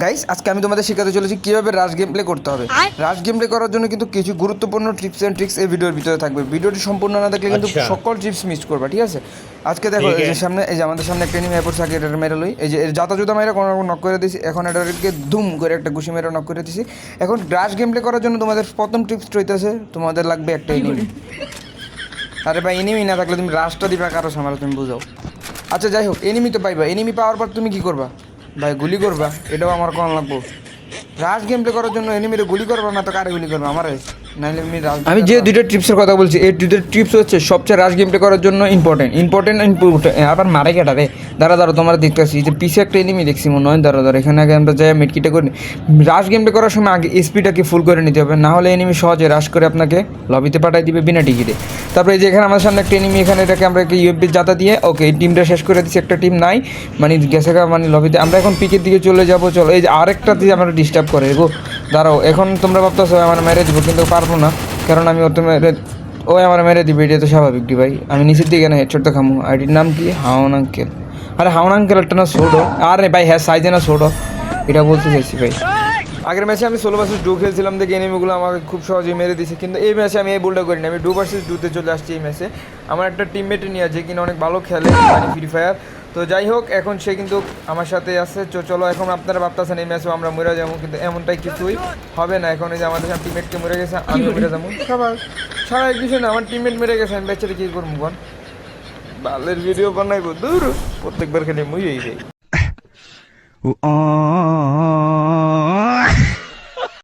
Guys আজকে আমি তোমাদের শেখাতে চলেছি কীভাবে রাশ গেম প্লে করতে হবে। রাশ গেম প্লে করার জন্য কিন্তু কিছু গুরুত্বপূর্ণ টিপস অ্যান্ড ট্রিক্স এই ভিডিওর ভিতরে থাকবে। ভিডিওটি সম্পূর্ণ না দেখলে কিন্তু अच्छा সকল টিপস মিস করবা, ঠিক আছে? আজকে দেখো ठीक এই है যে সামনে এই যে আমাদের সামনে একটা এনিমি এয়ারপোর্ট থাকে, এটা মেরে লই। এই যে এর জাতা জুতা মেরে কোনো নক করে দিয়েছি, এখন এটাকে ধুম করে একটা ঘুষি মেরে নক করে দিয়েছি। এখন রাশ গেম প্লে করার জন্য তোমাদের প্রথম টিপস রইতেছে, তোমাদের লাগবে একটা এনিমি। আরে ভাই এনিমি না থাকলে তুমি রাশটা দিবা কারো সামাল, তুমি বুঝাও। আচ্ছা যাই হোক, এনিমি তো পাইবা, এনিমি পাওয়ার পর তুমি কী করবা? ভাই গুলি করবা, এটাও আমার কোন লাগবো। রাশ গেম প্লে করার জন্য এনিমিরে গুলি করবো না তো কারে গুলি করবো? আমারে নাইলে আমি যে দুইটা টিপসের কথা বলছি, এই দুইটা টিপস হচ্ছে সবচেয়ে রাশ গেম প্লে করার জন্য ইম্পর্টেন্ট আবার মারে কেটা রে। দাঁড়া তোমরা দেখতেছি যে পিছে একটা এনিমি দেখছি মনে হয়। দাঁড়া এখানে আগে আমরা যাই মেটকিটা করি। রাশ গেম প্লে করার সময় আগে স্পিডটাকে ফুল করে নিতে হবে, না হলে এনিমি সহজে রাশ করে আপনাকে লবিতে পাঠাই দিবে বিনা টিকিটে। তারপরে এই যে এখানে আমাদের সামনে একটা এনিমি, এখানে এটাকে আমরা একটা ইউএফবি জাতা দিয়ে ওকে এই টিমটা শেষ করে দিচ্ছি। একটা টিম নাই মানে গেছে মানে লবিতে। আমরা এখন পিকের দিকে চলে যাবো, চলো। এই যে আরেকটা দিয়ে আমরা ডিস্টার্ব করে গো। দাঁড়াও, এখন তোমরা ভাবতেছো আমার মেরে দিব, কিন্তু পারবো না, কারণ আমি ওর মেরে ও আমার মেরে দিবে, এটা তো স্বাভাবিক দি ভাই। আমি নিচের দিকে না হেডশটটা খামু। আইডির নাম কি? হাওন আঙ্কেল। আরে হাওন আঙ্কেল একটা না ছোটো, আরে ভাই হ্যাঁ সাইজে না ছোটো, এটা বলতে চাইছি ভাই। আগের ম্যাচে আমি 16 ভার্সেস 2 খেলছিলাম, দেখে এনিমিগুলো আমাকে খুব সহজেই মেরে দিয়েছে, কিন্তু এই ম্যাচে আমি এই ভুলটা করিনি। আমি 2 ভার্সেস 2-তে চলে আসছি এই ম্যাচে। আমার একটা টিমমেট নিয়ে আছে কিনা অনেক ভালো খেলে মানে ফ্রি ফায়ার। তো যাই হোক, এখন সে কিন্তু আমার সাথে আছে। চলো এখন আপনারা ভাবতেছেন এই ম্যাচেও আমরা মরে যাবো, কিন্তু এমনটাই কিছুই হবে না। এখন এই যে আমাদের সাথে টিমমেটকে মরে গেছে, আমি মরে যাবো। সবাই সবাই কিছু না, আমার টিমমেট মেরে গেছে, আমি বেচারে কী করবো বল? বালের ভিডিও বানাইবো দূর, প্রত্যেকবার খালি মুই যাই।